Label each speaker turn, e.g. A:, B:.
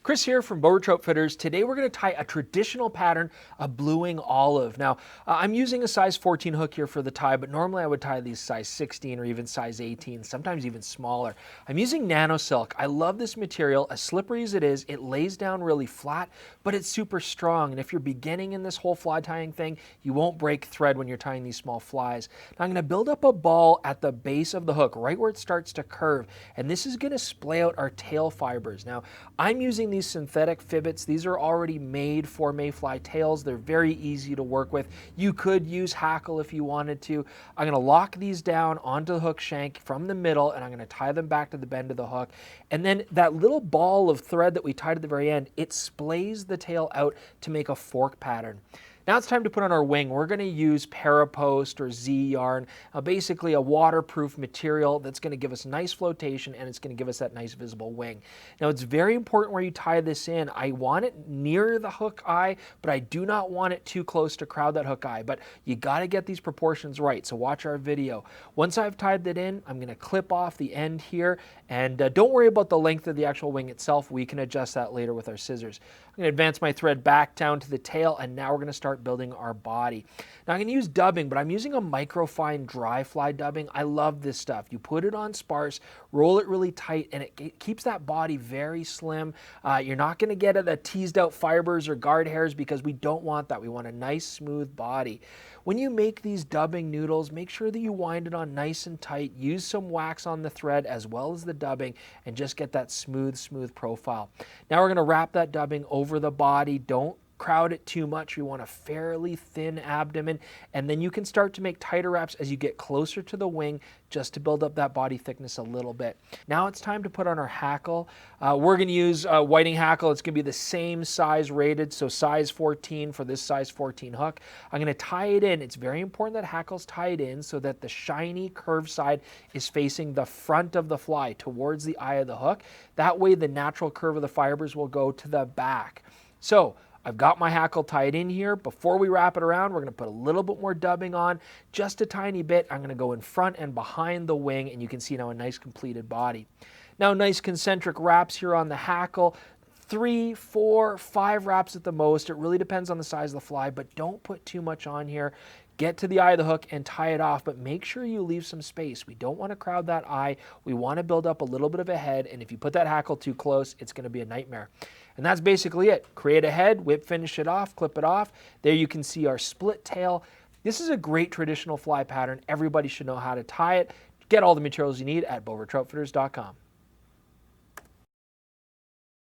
A: Chris here from BWO Outfitters. Today we're going to tie a traditional pattern of bluing olive. Now, I'm using a size 14 hook here for the tie, but normally I would tie these size 16 or even size 18, sometimes even smaller. I'm using nano silk. I love this material. As slippery as it is, it lays down really flat, but it's super strong. And if you're beginning in this whole fly tying thing, you won't break thread when you're tying these small flies. Now I'm going to build up a ball at the base of the hook, right where it starts to curve. And this is going to splay out our tail fibers. Now, I'm using these synthetic fibbits. These are already made for mayfly tails. They're very easy to work with. You could use Hackle if you wanted to. I'm going to lock these down onto the hook shank from the middle, and I'm going to tie them back to the bend of the hook. And then that little ball of thread that we tied at the very end, it splays the tail out to make a fork pattern. Now it's time to put on our wing. We're going to use Parapost or Z yarn, basically a waterproof material that's going to give us nice flotation, and it's going to give us that nice visible wing. Now it's very important where you tie this in. I want it near the hook eye, but I do not want it too close to crowd that hook eye. But you got to get these proportions right, so watch our video. Once I've tied that in, I'm going to clip off the end here, and don't worry about the length of the actual wing itself. We can adjust that later with our scissors. I'm going to advance my thread back down to the tail, and now we're going to start building our body. Now I'm going to use dubbing, but I'm using a microfine dry fly dubbing. I love this stuff. You put it on sparse, roll it really tight, and it keeps that body very slim. You're not going to get the teased out fibers or guard hairs because we don't want that. We want a nice smooth body. When you make these dubbing noodles, make sure that you wind it on nice and tight. Use some wax on the thread as well as the dubbing and just get that smooth profile. Now we're going to wrap that dubbing over the body. Don't crowd it too much. We want a fairly thin abdomen, and then you can start to make tighter wraps as you get closer to the wing just to build up that body thickness a little bit. Now it's time to put on our hackle. We're going to use whiting hackle. It's going to be the same size rated, so size 14 for this size 14 hook. I'm going to tie it in. It's very important that hackle's tied in so that the shiny curved side is facing the front of the fly towards the eye of the hook. That way the natural curve of the fibers will go to the back. So I've got my hackle tied in here. Before we wrap it around, we're going to put a little bit more dubbing on, just a tiny bit. I'm going to go in front and behind the wing, and you can see now a nice completed body. Now nice concentric wraps here on the hackle. 3, 4, 5 wraps at the most. It really depends on the size of the fly, but don't put too much on here. Get to the eye of the hook and tie it off, but make sure you leave some space. We don't want to crowd that eye. We want to build up a little bit of a head, and if you put that hackle too close, it's going to be a nightmare. And that's basically it. Create a head, whip finish it off, clip it off. There you can see our split tail. This is a great traditional fly pattern. Everybody should know how to tie it. Get all the materials you need at BWOOutfitters.com.